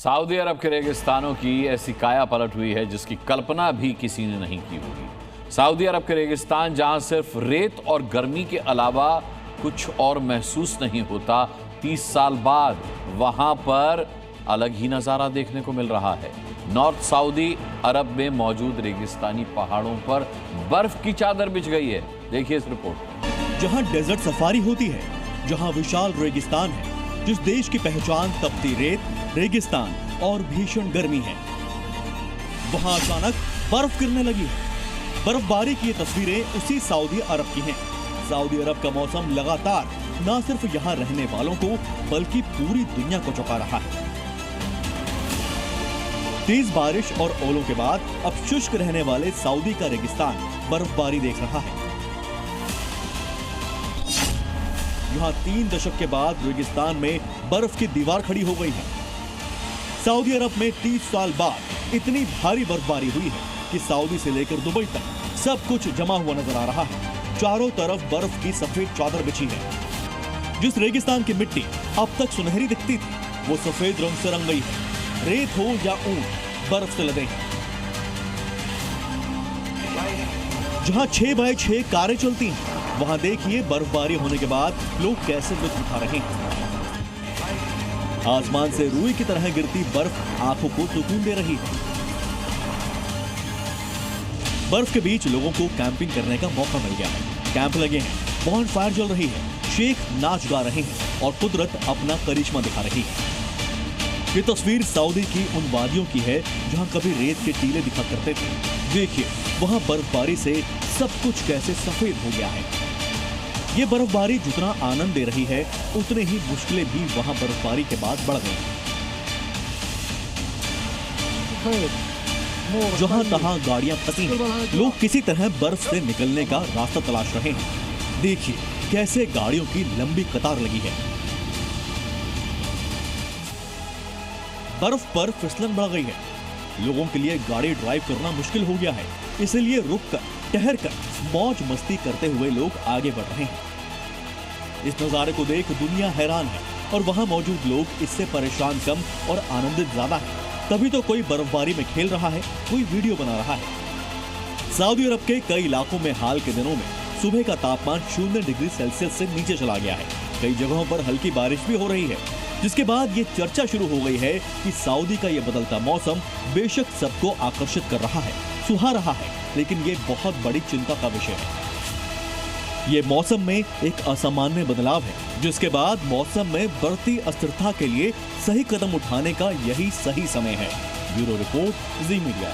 Saudi अरब के रेगिस्तानों की ऐसी काया पलट हुई है जिसकी कल्पना भी किसी ने नहीं की होगी। सऊदी अरब के रेगिस्तान जहां सिर्फ रेत और गर्मी के अलावा कुछ और महसूस नहीं होता, 30 साल बाद वहां पर अलग ही नजारा देखने को मिल रहा है। नॉर्थ सऊदी अरब में मौजूद रेगिस्तानी पहाड़ों पर बर्फ की चादर बिछ गई है। देखिए इस रिपोर्ट। जहां डेजर्ट सफारी होती है, जहां विशाल रेगिस्तान है, जिस देश की पहचान तपती रेत, रेगिस्तान और भीषण गर्मी है, वहां अचानक बर्फ गिरने लगी है। बर्फबारी की ये तस्वीरें उसी सऊदी अरब की हैं। सऊदी अरब का मौसम लगातार न सिर्फ यहां रहने वालों को बल्कि पूरी दुनिया को चौंका रहा है। तेज बारिश और ओलों के बाद अब शुष्क रहने वाले सऊदी का रेगिस्तान बर्फबारी देख रहा है। यहाँ 3 दशक के बाद रेगिस्तान में बर्फ की दीवार खड़ी हो गई है। सऊदी अरब में 30 साल बाद इतनी भारी बर्फबारी हुई है कि सऊदी से लेकर दुबई तक सब कुछ जमा हुआ नजर आ रहा है। चारों तरफ बर्फ की सफेद चादर बिछी है। जिस रेगिस्तान की मिट्टी अब तक सुनहरी दिखती थी, वो सफेद रंग से रंग गई है। रेत हो या ऊंट, बर्फ से लदे हैं। जहां 6x6 कारें चलती हैं, वहां देखिए बर्फबारी होने के बाद लोग कैसे लुत्फ उठा रहे हैं। आसमान से रुई की तरह गिरती बर्फ आंखों को सुकून दे रही है। बर्फ के बीच लोगों को कैंपिंग करने का मौका मिल गया है। कैंप लगे हैं, बॉनफायर जल रही है, शेख नाच गा रहे हैं और कुदरत अपना करिश्मा दिखा रही है। ये तस्वीर सऊदी की उन वादियों की है जहां कभी रेत के टीले दिखा करते थे। देखिए वहां बर्फबारी से सब कुछ कैसे सफेद हो गया है। ये बर्फबारी जितना आनंद दे रही है, उतने ही मुश्किलें भी वहां बर्फबारी के बाद बढ़ गई। जहां तहां गाड़ियां फंसी हैं, लोग किसी तरह बर्फ से निकलने का रास्ता तलाश रहे हैं। देखिए कैसे गाड़ियों की लंबी कतार लगी है। बर्फ पर फिसलन बढ़ गई है। लोगों के लिए गाड़ी ड्राइव करना मुश्किल हो गया है, इसलिए रुककर, ठहरकर, मौज मस्ती करते हुए लोग आगे बढ़ रहे हैं। इस नजारे को देख दुनिया हैरान है और वहां मौजूद लोग इससे परेशान कम और आनंदित ज्यादा है। तभी तो कोई बर्फबारी में खेल रहा है, कोई वीडियो बना रहा है। सऊदी अरब के कई इलाकों में हाल के दिनों में सुबह का तापमान 0 डिग्री सेल्सियस से नीचे चला गया है। कई जगहों पर हल्की बारिश भी हो रही है, जिसके बाद ये चर्चा शुरू हो गई है कि सऊदी का ये बदलता मौसम बेशक सबको आकर्षित कर रहा है, सुहा रहा है, लेकिन ये बहुत बड़ी चिंता का विषय है। ये मौसम में एक असामान्य बदलाव है, जिसके बाद मौसम में बढ़ती अस्थिरता के लिए सही कदम उठाने का यही सही समय है। ब्यूरो रिपोर्ट, जी मीडिया।